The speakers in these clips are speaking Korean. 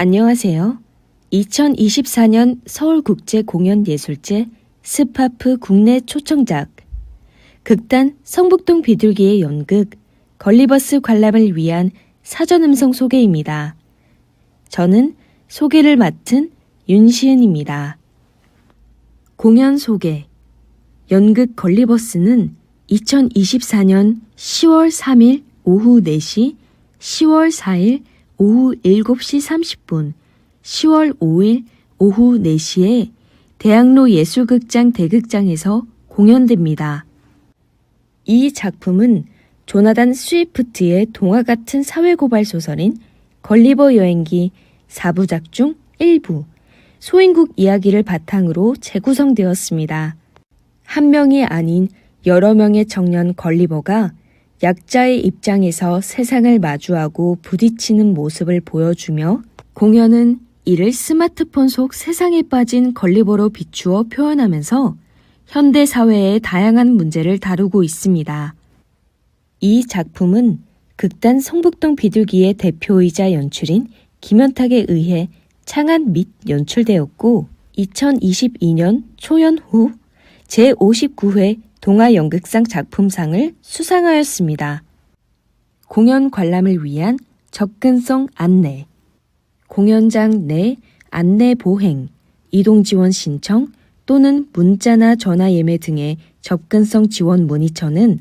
안녕하세요. 2024년 서울국제공연예술제 스파프 국내 초청작 극단 성북동 비둘기의 연극 걸리버스 관람을 위한 사전음성 소개입니다. 저는 소개를 맡은 윤시은입니다. 공연 소개. 연극 걸리버스는 2024년 10월 3일 오후 4시, 10월 4일 오후 7시 30분, 10월 5일 오후 4시에 대학로 예술극장 대극장에서 공연됩니다. 이 작품은 조나단 스위프트의 동화 같은 사회고발 소설인 걸리버 여행기 4부작 중 1부, 소인국 이야기를 바탕으로 재구성되었습니다. 한 명이 아닌 여러 명의 청년 걸리버가 약자의 입장에서 세상을 마주하고 부딪히는 모습을 보여주며 공연은 이를 스마트폰 속 세상에 빠진 걸리버로 비추어 표현하면서 현대 사회의 다양한 문제를 다루고 있습니다. 이 작품은 극단 성북동 비둘기의 대표이자 연출인 김현탁에 의해 창안 및 연출되었고 2022년 초연 후 제59회 동아연극상 작품상을 수상하였습니다. 공연 관람을 위한 접근성 안내, 공연장 내 안내 보행, 이동 지원 신청 또는 문자나 전화 예매 등의 접근성 지원 문의처는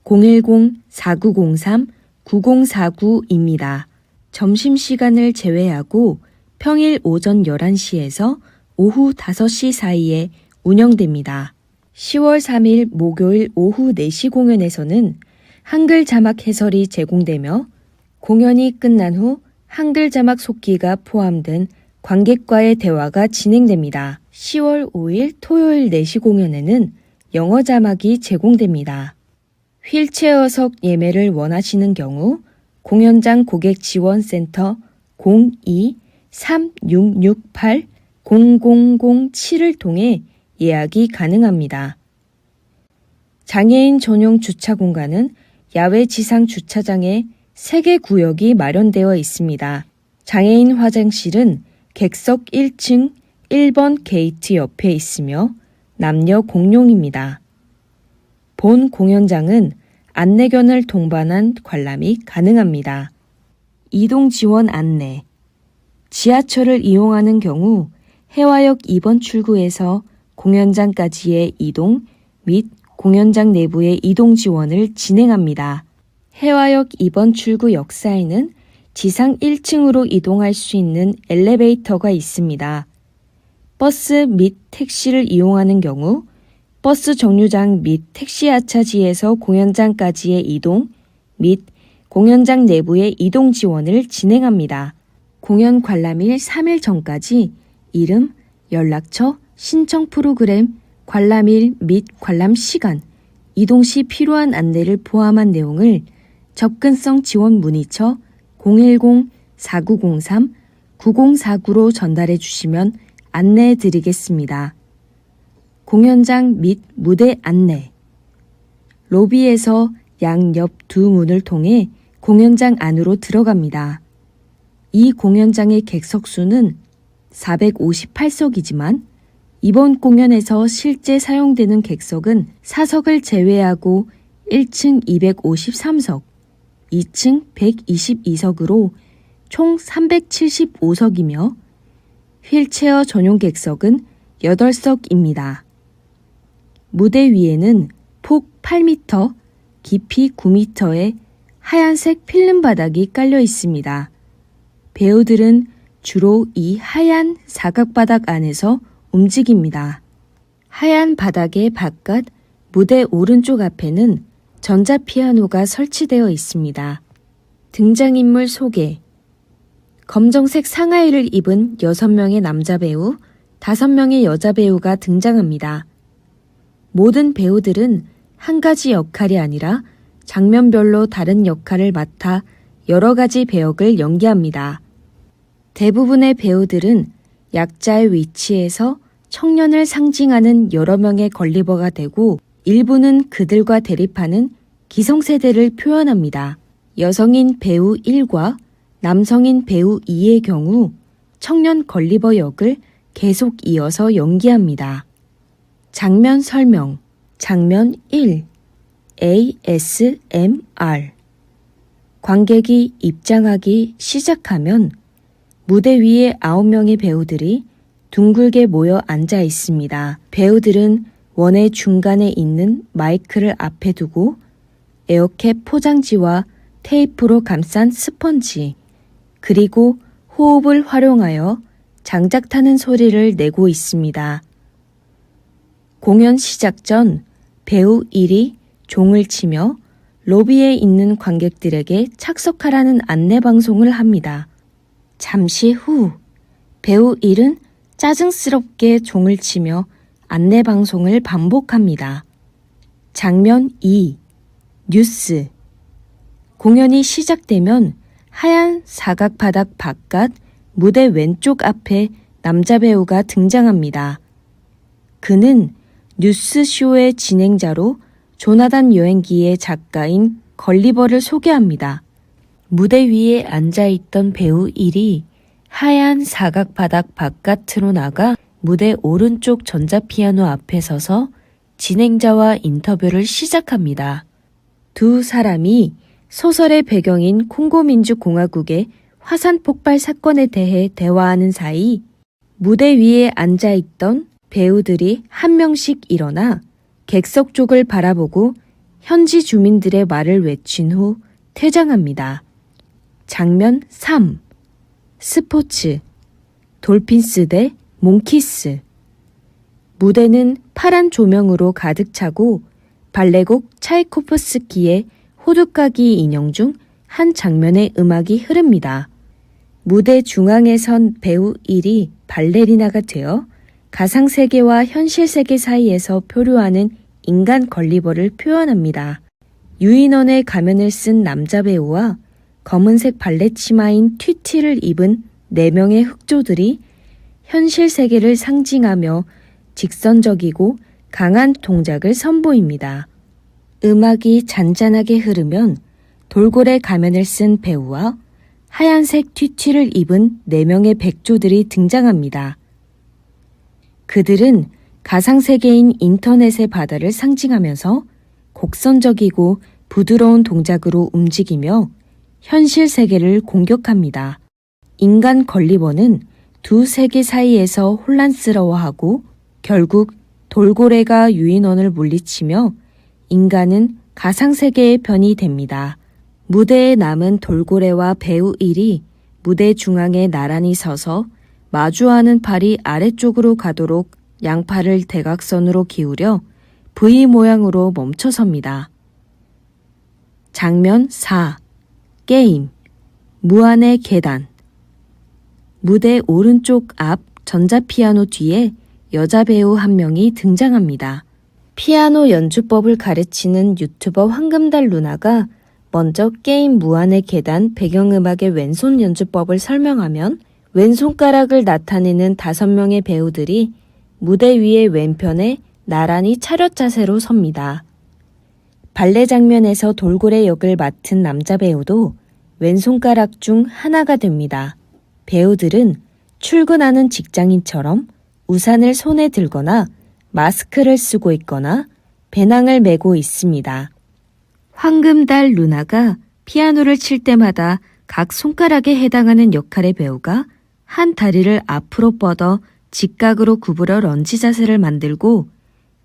010-4903-9049입니다. 점심시간을 제외하고 평일 오전 11시에서 오후 5시 사이에 운영됩니다. 10월 3일 목요일 오후 4시 공연에서는 한글 자막 해설이 제공되며 공연이 끝난 후 한글 자막 속기가 포함된 관객과의 대화가 진행됩니다. 10월 5일 토요일 4시 공연에는 영어 자막이 제공됩니다. 휠체어석 예매를 원하시는 경우 공연장 고객지원센터 02-3668-0007을 통해 예약이 가능합니다. 장애인 전용 주차 공간은 야외 지상 주차장에 3개 구역이 마련되어 있습니다. 장애인 화장실은 객석 1층 1번 게이트 옆에 있으며 남녀 공용입니다. 본 공연장은 안내견을 동반한 관람이 가능합니다. 이동 지원 안내. 지하철을 이용하는 경우 해화역 2번 출구에서 공연장까지의 이동 및 공연장 내부의 이동 지원을 진행합니다. 해화역 2번 출구 역사에는 지상 1층으로 이동할 수 있는 엘리베이터가 있습니다. 버스 및 택시를 이용하는 경우 버스 정류장 및 택시 하차지에서 공연장까지의 이동 및 공연장 내부의 이동 지원을 진행합니다. 공연 관람일 3일 전까지 이름, 연락처, 신청 프로그램, 관람일 및 관람 시간, 이동 시 필요한 안내를 포함한 내용을 접근성 지원 문의처 010-4903-9049로 전달해 주시면 안내해 드리겠습니다. 공연장 및 무대 안내. 로비에서 양옆 두 문을 통해 공연장 안으로 들어갑니다. 이 공연장의 객석 수는 458석이지만 이번 공연에서 실제 사용되는 객석은 4석을 제외하고 1층 253석, 2층 122석으로 총 375석이며 휠체어 전용 객석은 8석입니다. 무대 위에는 폭 8m, 깊이 9m의 하얀색 필름 바닥이 깔려 있습니다. 배우들은 주로 이 하얀 사각바닥 안에서 움직입니다. 하얀 바닥의 바깥 무대 오른쪽 앞에는 전자피아노가 설치되어 있습니다. 등장인물 소개. 검정색 상하이를 입은 6명의 남자 배우, 5명의 여자 배우가 등장합니다. 모든 배우들은 한 가지 역할이 아니라 장면별로 다른 역할을 맡아 여러 가지 배역을 연기합니다. 대부분의 배우들은 약자의 위치에서 청년을 상징하는 여러 명의 걸리버가 되고 일부는 그들과 대립하는 기성세대를 표현합니다. 여성인 배우 1과 남성인 배우 2의 경우 청년 걸리버 역을 계속 이어서 연기합니다. 장면 설명. 장면 1. ASMR. 관객이 입장하기 시작하면 무대 위에 9명의 배우들이 둥글게 모여 앉아 있습니다. 배우들은 원의 중간에 있는 마이크를 앞에 두고 에어캡 포장지와 테이프로 감싼 스펀지, 그리고 호흡을 활용하여 장작타는 소리를 내고 있습니다. 공연 시작 전 배우 1이 종을 치며 로비에 있는 관객들에게 착석하라는 안내 방송을 합니다. 잠시 후 배우 1은 짜증스럽게 종을 치며 안내 방송을 반복합니다. 장면 2. 뉴스. 공연이 시작되면 하얀 사각바닥 바깥 무대 왼쪽 앞에 남자 배우가 등장합니다. 그는 뉴스쇼의 진행자로 조나단 여행기의 작가인 걸리버를 소개합니다. 무대 위에 앉아있던 배우 1이 하얀 사각바닥 바깥으로 나가 무대 오른쪽 전자피아노 앞에 서서 진행자와 인터뷰를 시작합니다. 두 사람이 소설의 배경인 콩고민주공화국의 화산 폭발 사건에 대해 대화하는 사이 무대 위에 앉아있던 배우들이 한 명씩 일어나 객석 쪽을 바라보고 현지 주민들의 말을 외친 후 퇴장합니다. 장면 3. 스포츠. 돌핀스 대 몽키스. 무대는 파란 조명으로 가득 차고 발레곡 차이코프스키의 호두까기 인형 중 한 장면의 음악이 흐릅니다. 무대 중앙에 선 배우 1이 발레리나가 되어 가상세계와 현실세계 사이에서 표류하는 인간 걸리버를 표현합니다. 유인원의 가면을 쓴 남자 배우와 검은색 발레 치마인 튀티를 입은 4명의 흑조들이 현실 세계를 상징하며 직선적이고 강한 동작을 선보입니다. 음악이 잔잔하게 흐르면 돌고래 가면을 쓴 배우와 하얀색 튀티를 입은 4명의 백조들이 등장합니다. 그들은 가상세계인 인터넷의 바다를 상징하면서 곡선적이고 부드러운 동작으로 움직이며 현실 세계를 공격합니다. 인간 걸리버는 두 세계 사이에서 혼란스러워하고 결국 돌고래가 유인원을 물리치며 인간은 가상세계의 편이 됩니다. 무대에 남은 돌고래와 배우 1이 무대 중앙에 나란히 서서 마주하는 팔이 아래쪽으로 가도록 양팔을 대각선으로 기울여 V 모양으로 멈춰섭니다. 장면 4. 게임. 무한의 계단. 무대 오른쪽 앞 전자피아노 뒤에 여자 배우 한 명이 등장합니다. 피아노 연주법을 가르치는 유튜버 황금달 루나가 먼저 게임 무한의 계단 배경음악의 왼손 연주법을 설명하면 왼손가락을 나타내는 5명의 배우들이 무대 위의 왼편에 나란히 차렷 자세로 섭니다. 발레 장면에서 돌고래 역을 맡은 남자 배우도 왼손가락 중 하나가 됩니다. 배우들은 출근하는 직장인처럼 우산을 손에 들거나 마스크를 쓰고 있거나 배낭을 메고 있습니다. 황금달 루나가 피아노를 칠 때마다 각 손가락에 해당하는 역할의 배우가 한 다리를 앞으로 뻗어 직각으로 구부려 런지 자세를 만들고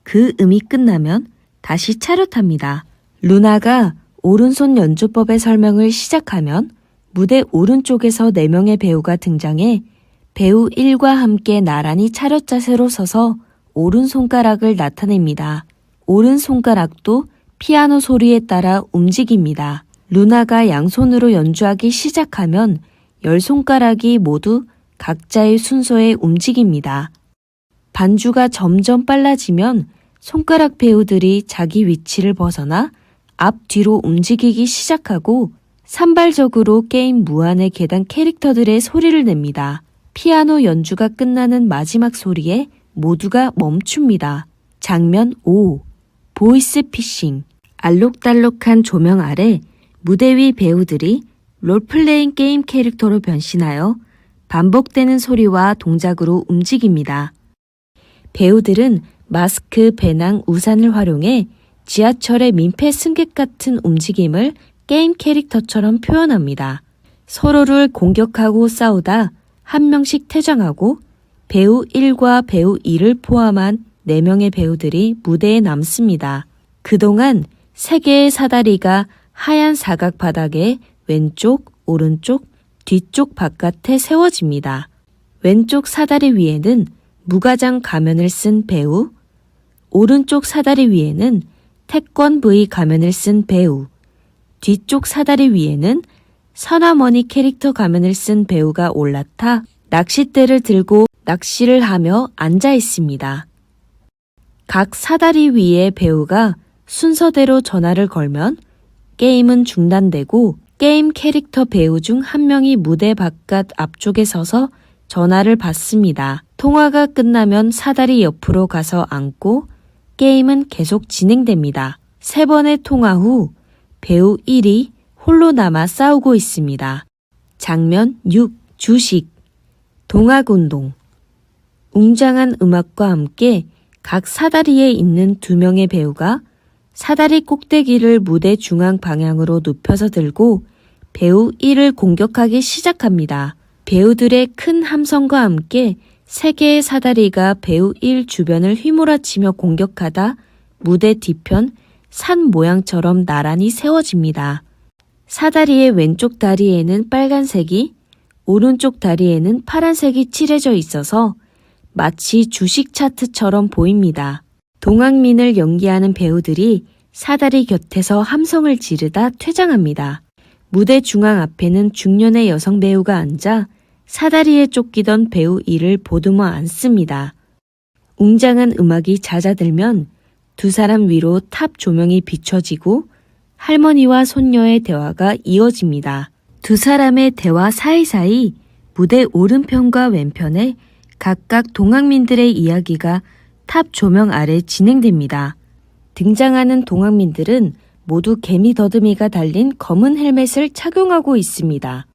그 음이 끝나면 다시 차렷합니다. 루나가 오른손 연주법의 설명을 시작하면 무대 오른쪽에서 4명의 배우가 등장해 배우 1과 함께 나란히 차렷 자세로 서서 오른손가락을 나타냅니다. 오른손가락도 피아노 소리에 따라 움직입니다. 루나가 양손으로 연주하기 시작하면 10손가락이 모두 각자의 순서에 움직입니다. 반주가 점점 빨라지면 손가락 배우들이 자기 위치를 벗어나 앞뒤로 움직이기 시작하고 산발적으로 게임 무한의 계단 캐릭터들의 소리를 냅니다. 피아노 연주가 끝나는 마지막 소리에 모두가 멈춥니다. 장면 5. 보이스 피싱. 알록달록한 조명 아래 무대 위 배우들이 롤플레잉 게임 캐릭터로 변신하여 반복되는 소리와 동작으로 움직입니다. 배우들은 마스크, 배낭, 우산을 활용해 지하철의 민폐 승객 같은 움직임을 게임 캐릭터처럼 표현합니다. 서로를 공격하고 싸우다 한 명씩 퇴장하고 배우 1과 배우 2를 포함한 4명의 배우들이 무대에 남습니다. 그동안 3개의 사다리가 하얀 사각 바닥에 왼쪽, 오른쪽, 뒤쪽 바깥에 세워집니다. 왼쪽 사다리 위에는 무가장 가면을 쓴 배우, 오른쪽 사다리 위에는 태권 V 가면을 쓴 배우, 뒤쪽 사다리 위에는 선화머니 캐릭터 가면을 쓴 배우가 올라타 낚싯대를 들고 낚시를 하며 앉아 있습니다. 각 사다리 위의 배우가 순서대로 전화를 걸면 게임은 중단되고 게임 캐릭터 배우 중 한 명이 무대 바깥 앞쪽에 서서 전화를 받습니다. 통화가 끝나면 사다리 옆으로 가서 앉고 게임은 계속 진행됩니다. 3번의 통화 후 배우 1이 홀로 남아 싸우고 있습니다. 장면 6. 주식 동학운동 웅장한 음악과 함께 각 사다리에 있는 2명의 배우가 사다리 꼭대기를 무대 중앙 방향으로 눕혀서 들고 배우 1을 공격하기 시작합니다. 배우들의 큰 함성과 함께 3개의 사다리가 배우 1 주변을 휘몰아치며 공격하다 무대 뒤편 산 모양처럼 나란히 세워집니다. 사다리의 왼쪽 다리에는 빨간색이, 오른쪽 다리에는 파란색이 칠해져 있어서 마치 주식 차트처럼 보입니다. 동학민을 연기하는 배우들이 사다리 곁에서 함성을 지르다 퇴장합니다. 무대 중앙 앞에는 중년의 여성 배우가 앉아 사다리에 쫓기던 배우 2를 보듬어 안습니다. 웅장한 음악이 잦아들면 2사람 위로 탑 조명이 비춰지고 할머니와 손녀의 대화가 이어집니다. 2사람의 대화 사이사이 무대 오른편과 왼편에 각각 동학민들의 이야기가 탑 조명 아래 진행됩니다. 등장하는 동학민들은 모두 개미 더듬이가 달린 검은 헬멧을 착용하고 있습니다.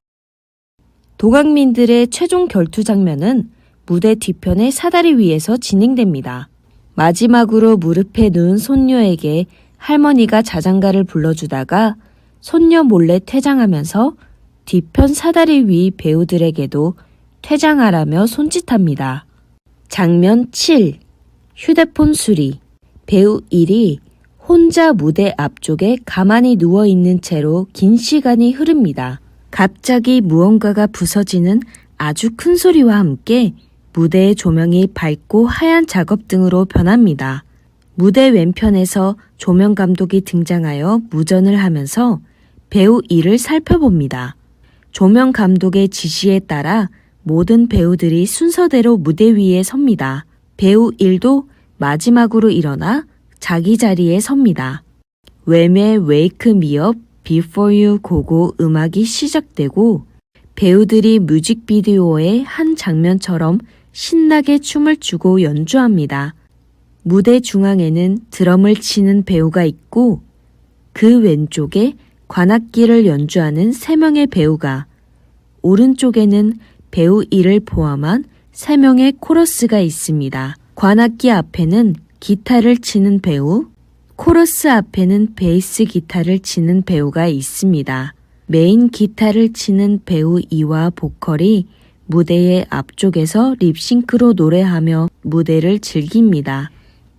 동학민들의 최종 결투 장면은 무대 뒤편의 사다리 위에서 진행됩니다. 마지막으로 무릎에 누운 손녀에게 할머니가 자장가를 불러주다가 손녀 몰래 퇴장하면서 뒤편 사다리 위 배우들에게도 퇴장하라며 손짓합니다. 장면 7. 휴대폰 수리 배우 1이 혼자 무대 앞쪽에 가만히 누워있는 채로 긴 시간이 흐릅니다. 갑자기 무언가가 부서지는 아주 큰 소리와 함께 무대의 조명이 밝고 하얀 작업등으로 변합니다. 무대 왼편에서 조명 감독이 등장하여 무전을 하면서 배우 1을 살펴봅니다. 조명 감독의 지시에 따라 모든 배우들이 순서대로 무대 위에 섭니다. 배우 1도 마지막으로 일어나 자기 자리에 섭니다. 웸의 Wake Me Up Before You 고고 음악이 시작되고 배우들이 뮤직비디오의 한 장면처럼 신나게 춤을 추고 연주합니다. 무대 중앙에는 드럼을 치는 배우가 있고 그 왼쪽에 관악기를 연주하는 3명의 배우가, 오른쪽에는 배우 1을 포함한 3명의 코러스가 있습니다. 관악기 앞에는 기타를 치는 배우, 코러스 앞에는 베이스 기타를 치는 배우가 있습니다. 메인 기타를 치는 배우 2와 보컬이 무대의 앞쪽에서 립싱크로 노래하며 무대를 즐깁니다.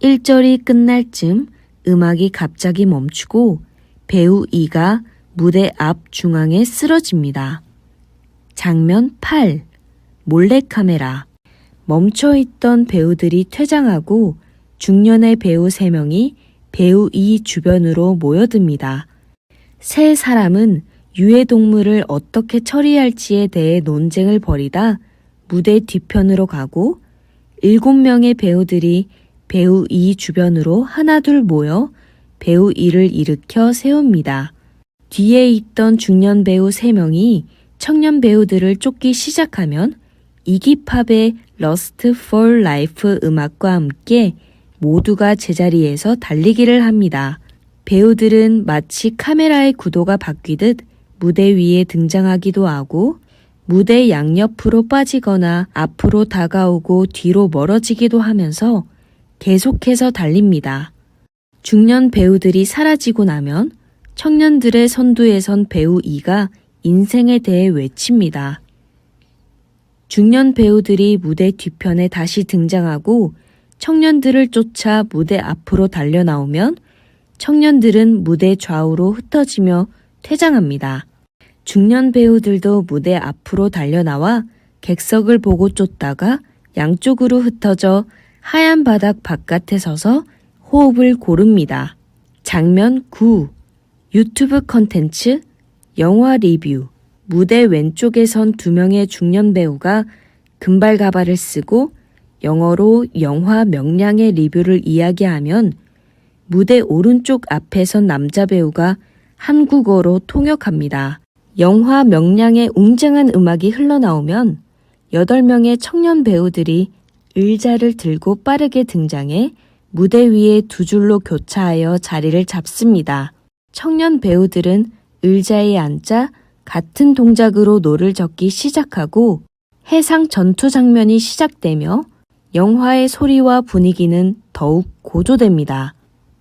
1절이 끝날 쯤 음악이 갑자기 멈추고 배우 2가 무대 앞 중앙에 쓰러집니다. 장면 8. 몰래카메라 멈춰있던 배우들이 퇴장하고 중년의 배우 3명이 배우 2 주변으로 모여듭니다. 3사람은 유해동물을 어떻게 처리할지에 대해 논쟁을 벌이다 무대 뒤편으로 가고 7명의 배우들이 배우 2 주변으로 하나둘 모여 배우 2를 일으켜 세웁니다. 뒤에 있던 중년 배우 3명이 청년 배우들을 쫓기 시작하면 이기팝의 Lust for Life 음악과 함께 모두가 제자리에서 달리기를 합니다. 배우들은 마치 카메라의 구도가 바뀌듯 무대 위에 등장하기도 하고 무대 양옆으로 빠지거나 앞으로 다가오고 뒤로 멀어지기도 하면서 계속해서 달립니다. 중년 배우들이 사라지고 나면 청년들의 선두에 선 배우 E가 인생에 대해 외칩니다. 중년 배우들이 무대 뒤편에 다시 등장하고 청년들을 쫓아 무대 앞으로 달려나오면 청년들은 무대 좌우로 흩어지며 퇴장합니다. 중년 배우들도 무대 앞으로 달려나와 객석을 보고 쫓다가 양쪽으로 흩어져 하얀 바닥 바깥에 서서 호흡을 고릅니다. 장면 9. 유튜브 컨텐츠, 영화 리뷰. 무대 왼쪽에 선 두 명의 중년 배우가 금발 가발을 쓰고 영어로 영화 명량의 리뷰를 이야기하면 무대 오른쪽 앞에 선 남자 배우가 한국어로 통역합니다. 영화 명량의 웅장한 음악이 흘러나오면 8명의 청년 배우들이 의자를 들고 빠르게 등장해 무대 위에 두 줄로 교차하여 자리를 잡습니다. 청년 배우들은 의자에 앉아 같은 동작으로 노를 젓기 시작하고 해상 전투 장면이 시작되며 영화의 소리와 분위기는 더욱 고조됩니다.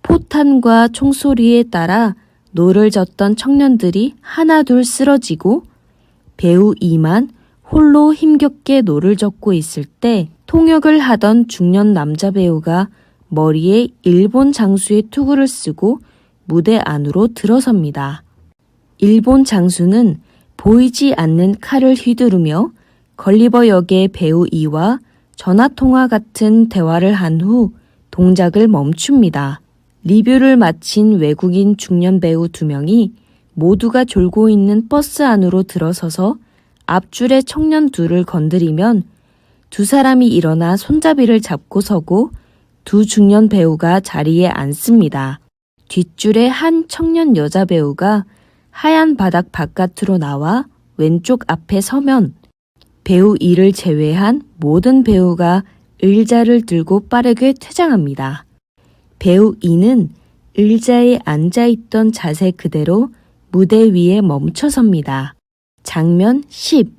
포탄과 총소리에 따라 노를 젓던 청년들이 하나둘 쓰러지고 배우 E만 홀로 힘겹게 노를 젓고 있을 때 통역을 하던 중년 남자 배우가 머리에 일본 장수의 투구를 쓰고 무대 안으로 들어섭니다. 일본 장수는 보이지 않는 칼을 휘두르며 걸리버 역의 배우 E와 전화통화 같은 대화를 한 후 동작을 멈춥니다. 리뷰를 마친 외국인 중년 배우 2명이 모두가 졸고 있는 버스 안으로 들어서서 앞줄의 청년 둘을 건드리면 두 사람이 일어나 손잡이를 잡고 서고 두 중년 배우가 자리에 앉습니다. 뒷줄의 한 청년 여자 배우가 하얀 바닥 바깥으로 나와 왼쪽 앞에 서면 배우 E를 제외한 모든 배우가 의자를 들고 빠르게 퇴장합니다. 배우 E는 의자에 앉아있던 자세 그대로 무대 위에 멈춰섭니다. 장면 10.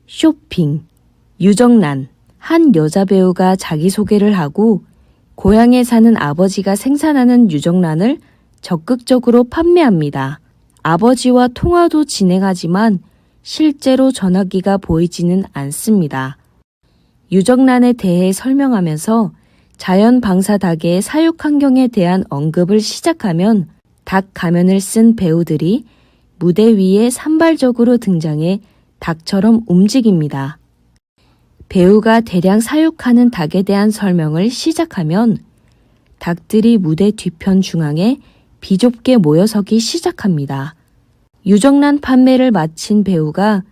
쇼핑. 유정란. 한 여자 배우가 자기소개를 하고 고향에 사는 아버지가 생산하는 유정란을 적극적으로 판매합니다. 아버지와 통화도 진행하지만 실제로 전화기가 보이지는 않습니다. 유정란에 대해 설명하면서 자연 방사 닭의 사육 환경에 대한 언급을 시작하면 닭 가면을 쓴 배우들이 무대 위에 산발적으로 등장해 닭처럼 움직입니다. 배우가 대량 사육하는 닭에 대한 설명을 시작하면 닭들이 무대 뒤편 중앙에 비좁게 모여서기 시작합니다. 유정란 판매를 마친 배우가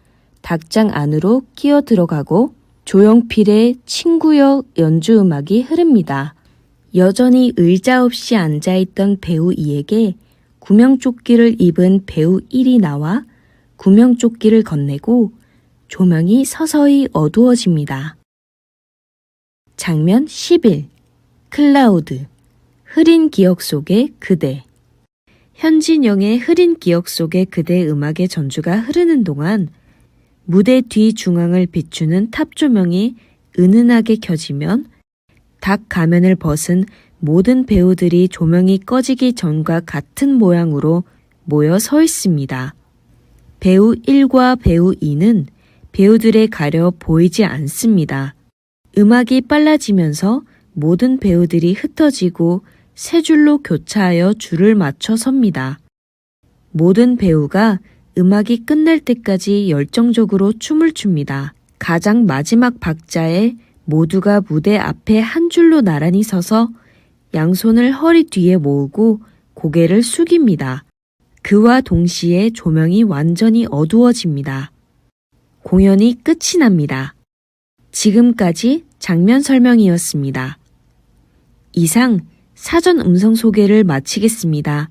닭장 안으로 끼어 들어가고 조용필의 친구여 연주 음악이 흐릅니다. 여전히 의자 없이 앉아있던 배우 E에게 구명조끼를 입은 배우 1이 나와 구명조끼를 건네고 조명이 서서히 어두워집니다. 장면 11. 클라우드. 흐린 기억 속의 그대. 현진영의 흐린 기억 속의 그대 음악의 전주가 흐르는 동안 무대 뒤 중앙을 비추는 탑 조명이 은은하게 켜지면 닭 가면을 벗은 모든 배우들이 조명이 꺼지기 전과 같은 모양으로 모여 서 있습니다. 배우 1과 배우 2는 배우들에 가려 보이지 않습니다. 음악이 빨라지면서 모든 배우들이 흩어지고 세 줄로 교차하여 줄을 맞춰 섭니다. 모든 배우가 음악이 끝날 때까지 열정적으로 춤을 춥니다. 가장 마지막 박자에 모두가 무대 앞에 한 줄로 나란히 서서 양손을 허리 뒤에 모으고 고개를 숙입니다. 그와 동시에 조명이 완전히 어두워집니다. 공연이 끝이 납니다. 지금까지 장면 설명이었습니다. 이상 사전 음성 소개를 마치겠습니다.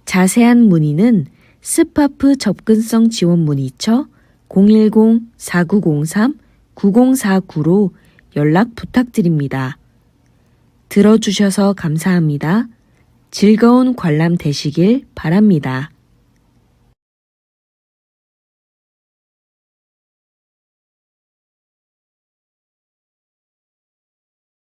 자세한 문의는 스파프 접근성 지원 문의처 010-4903-9049로 연락 부탁드립니다. 들어주셔서 감사합니다. 즐거운 관람 되시길 바랍니다.